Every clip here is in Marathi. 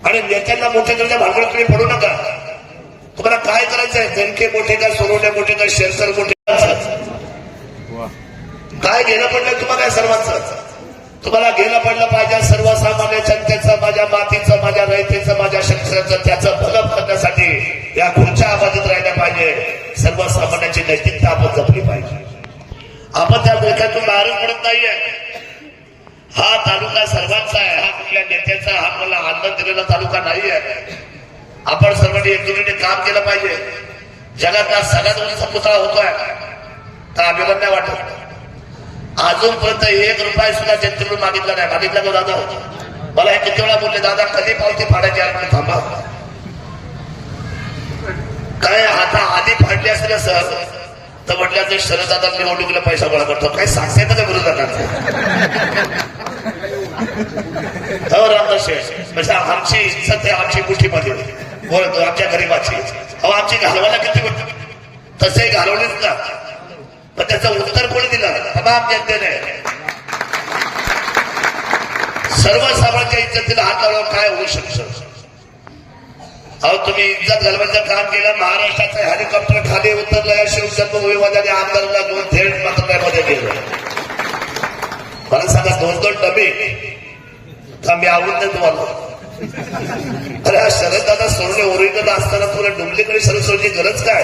आणि नेत्यांना मोठे करण्याच्या भानगडीत तुम्ही पडू नका. तुम्हाला काय करायचंय? जनके मोठे का, सोनवणे मोठे का, शेरसर मोठे का, काय घेणं पडलं तुम्हाला? काय सर्वांचं तुम्हाला घेणं पडलं पाहिजे. सर्वसामान्य जनतेचं, माझ्या मातीचं, माझ्या रयतेचं, माझ्या शेतकऱ्याचं, त्याचं भलं करण्यासाठी या खुर्च्या आबादीत राहिल्या पाहिजे. सर्वसामान्यांची नैतिकता आपण जपली पाहिजे. आपण त्या धोक्यातून बाहेर पडत नाहीये. हा तालुका सर्वांचा आहे. हा कुठल्या नेत्याचा, हा मला आनंद दिलेला तालुका नाहीये. आपण सर्वांनी एकजुटीने काम केलं पाहिजे. जगातला सगळ्यात उंच पुतळा होतोय तर अभिमान नाही वाटत. अजूनपर्यंत 1 रुपया सुद्धा जनतेकडून मागितला नाही. मागितला तो दादा मला हे किती वेळा बोलले, दादा कधी पावती फाडायची यार, म्हणजे थांबा. काय आता आधी फाडली असेल सर तर म्हटलं ते शरद दादा निवडणुकीला पैसा गोळा करतो. काय सांगता येतं त्या विरोधात? रामदास म्हणजे आमची इज्जत आहे आमची मुठीमध्ये, बोलतो आमच्या गरीबाची. अहो आमची घालवायला किती तसे घालवलीच ना, पण त्याचं उत्तर कोणी दिलं? तमाम जनतेने. सर्वसामान्यांच्या इज्जतीला हात लावला काय होऊ शकतं? अहो तुम्ही इज्जत घालवायचं काम केलं. महाराष्ट्राचं हेलिकॉप्टर खाली उतरलं, शिवजन्मभूमीमध्ये आमदारांना घेऊन थेट मंत्रालयामध्ये गेलं. मला सांगा 2-2 डबे का मी आवडत नाही तुम्हाला? अरे हा शरद दादा सोडणे ओरिजिनल असताना तुला डुप्लिकेट शरद सोडण्याची गरज काय?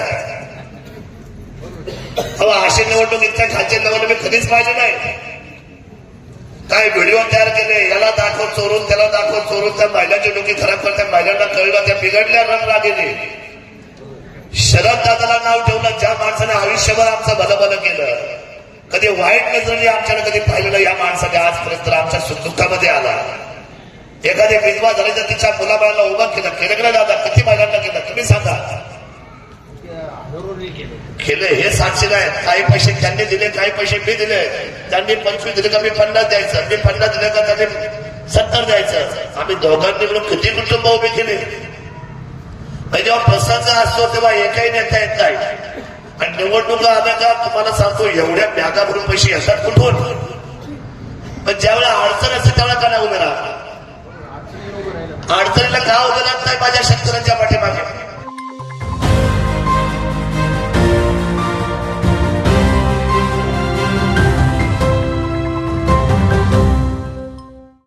अहो अशी निवडणूक इतक्या खालच्या लेवलला मी कधीच पाहिजे नाही. काय व्हिडिओ तयार केले, याला दाखव चोरून, त्याला दाखव चोरून, त्या महिलांची डोकी खराब करत्या. महिलांना कळलं, त्या बिघडल्या रंगरागीने. शरद दादाला नाव ठेवलं ज्या माणसाने आयुष्यभर आमचं भलं भलं केलं, कधी वाईट नजरेने आमच्याकडे कधी पाहिलेलं या माणसाने आजपर्यंत आमच्या सुखदुःखामध्ये आला. एखादी विधवा झाली तर तिच्या मुलाबाळाला उभा केलं. केलं का दादा? किती महिलांना केलं तुम्ही सांगा? केले हे साक्षी नाही. काही पैसे त्यांनी दिले, काही पैसे मी दिले. त्यांनी 25 दिले का मी 50 द्यायचं, मी 50 दिले का त्यांनी 70 द्यायचं. आम्ही दोघांनी मिळून किती कुटुंब उभे केले. जेव्हा प्रसंग असतो तेव्हा एकही नेता येत नाही. आणि निवडणुका आल्या का तुम्हाला सांगतो एवढ्या बॅगा भरून पैसे येतात कुठून? पण ज्यावेळेला अडचण असते त्यावेळेला का नाही उभे राहतात? अडचणीला का उभे राहत नाही माझ्या शेतकऱ्यांच्या पाठीमागे?